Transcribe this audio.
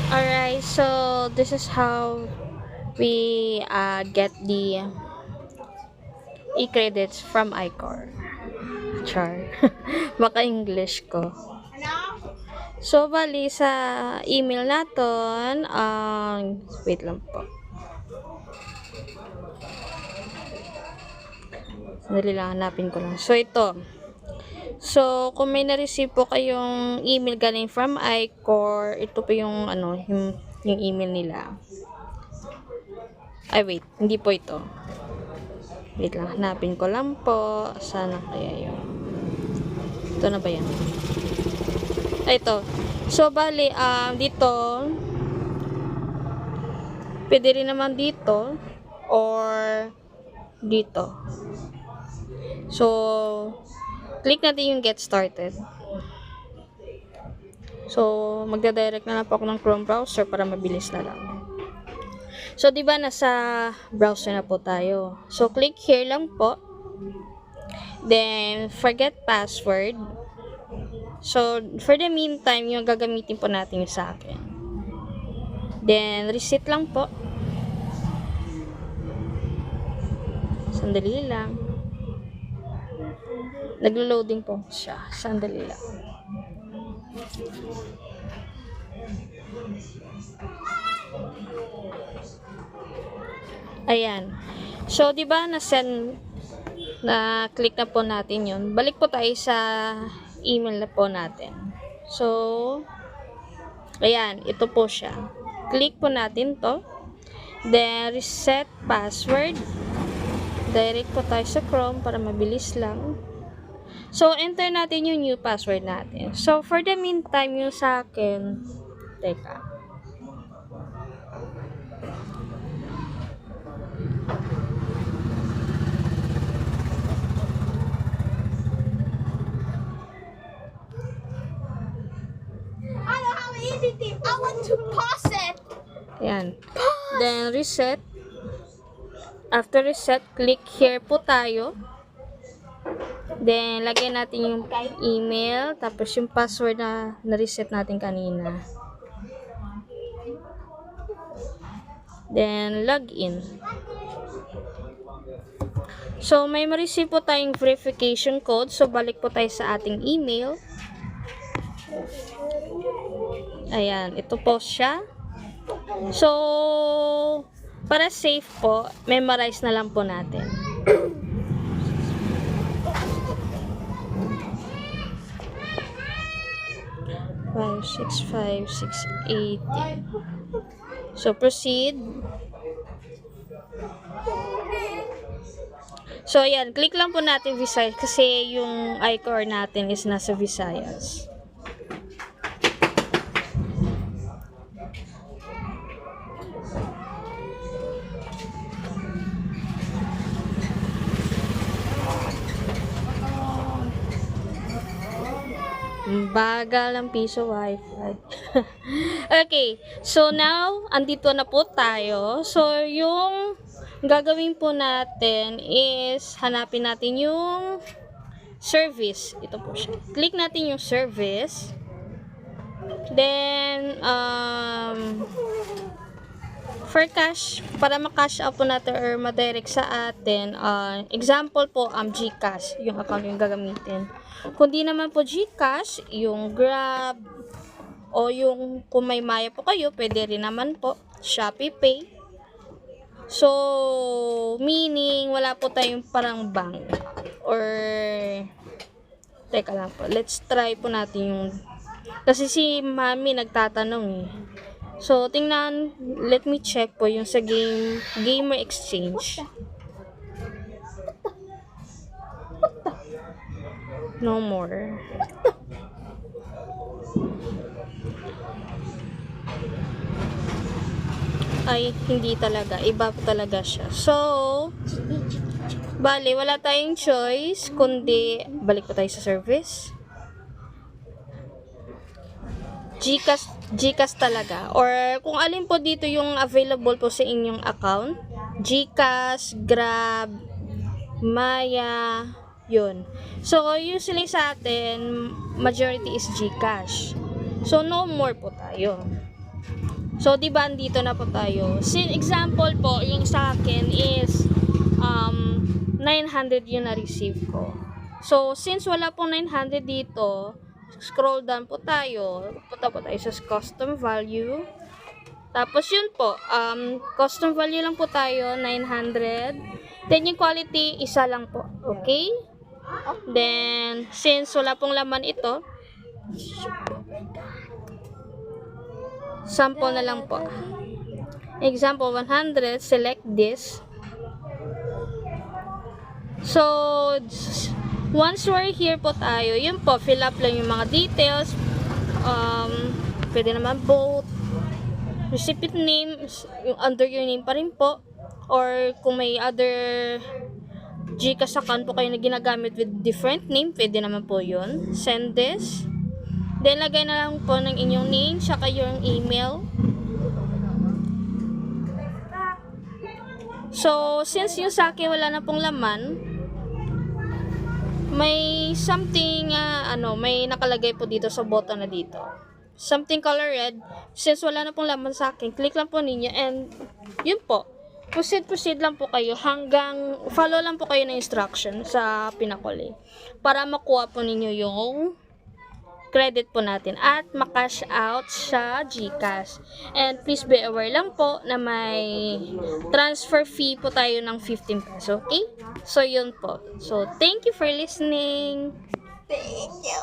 Alright, so this is how we get the e-credits from iCore. Char. Baka English ko. So, bali sa email natin, wait lang po. Sandali lang, hanapin ko lang. So, ito. So, kung may na-receive po kayong email galing from iCore, ito po yung, yung email nila. Ay, wait. Hindi po ito. Wait lang, hanapin ko lang po. Sana kaya yun. Ito na ba yan? Ay, ito. So, bali, dito, pwede rin naman dito, or dito. So, click natin yung get started. So, magda-direct na lang po ako ng Chrome browser para mabilis na lang. So, di ba nasa browser na po tayo. So, click here lang po. Then, forget password. So, for the meantime, yung gagamitin po natin yung sa akin. Then, reset lang po. Sandali lang. Naglo-loading po siya. Sandali lang. Ayan. So, di ba na-send, na-click na po natin yun. Balik po tayo sa email na po natin. So, ayan. Ito po siya. Click po natin to. Then, reset password. Direct po tayo sa Chrome para mabilis lang. So, enter natin yung new password natin. So, for the meantime, yung sa akin, teka. I know how easy it is. I want to pause it. Ayan. Then, reset. After reset, click here po tayo. Then, lagyan natin yung email, tapos yung password na na-reset natin kanina. Then, login. So, may ma-receive po tayong verification code. So, balik po tayo sa ating email. Ayan, ito po siya. So, para safe po, memorize na lang po natin. Five, 6, 5, 6, 8. So, proceed. So, ayan. Click lang po natin Visayas kasi yung iCore natin is nasa Visayas. Bagal ang piso wifi. Okay. So, now, andito na po tayo. So, yung gagawin po natin is hanapin natin yung service. Ito po siya. Click natin yung service. Then, for cash, para ma-cash out po natin or ma-direct sa atin, example po, GCash, yung account yung gagamitin. Kung di naman po GCash, yung Grab, o yung kung may Maya po kayo, pwede rin naman po, Shopee Pay. So, meaning, wala po tayong parang bank. Or, teka lang po, let's try po natin yung, kasi si Mami nagtatanong eh. So, tingnan, let me check po yung sa Gamer Exchange. No more. Ay, hindi talaga. Iba po talaga siya. So, bali, wala tayong choice, kundi, balik po tayo sa service. GCash talaga. Or kung alin po dito yung available po sa inyong account. GCash, Grab, Maya, yun. So, usually sa atin, majority is GCash. So, no more po tayo. So, di ba, andito na po tayo. Example po, yung sa akin is 900 yung na-receive ko. So, since wala pong 900 dito, scroll down po tayo. Punta po tayo sa custom value. Tapos yun po, custom value lang po tayo, 900. Then yung quality, isa lang po. Okay? Then, since wala pong laman ito, sample na lang po. Example 100, select this. So, once we're here po tayo, yun po, fill up lang yung mga details. Pwede naman both. Recipient name, yung under your name pa rin po. Or kung may other Gcash account po kayo na ginagamit with different name, pwede naman po yun. Send this. Then, lagay na lang po ng inyong name, saka yung email. So, since yung sa akin wala na pong laman, may something, may nakalagay po dito sa button na dito. Something color red. Since wala na pong laman sa akin, click lang po ninyo and yun po. Proceed lang po kayo hanggang follow lang po kayo ng instruction sa pinakuli para makuha po ninyo yung credit po natin at makash out sa GCash. And please be aware lang po na may transfer fee po tayo ng 15 pesos. Okay? So, yun po. So, thank you for listening. Thank you.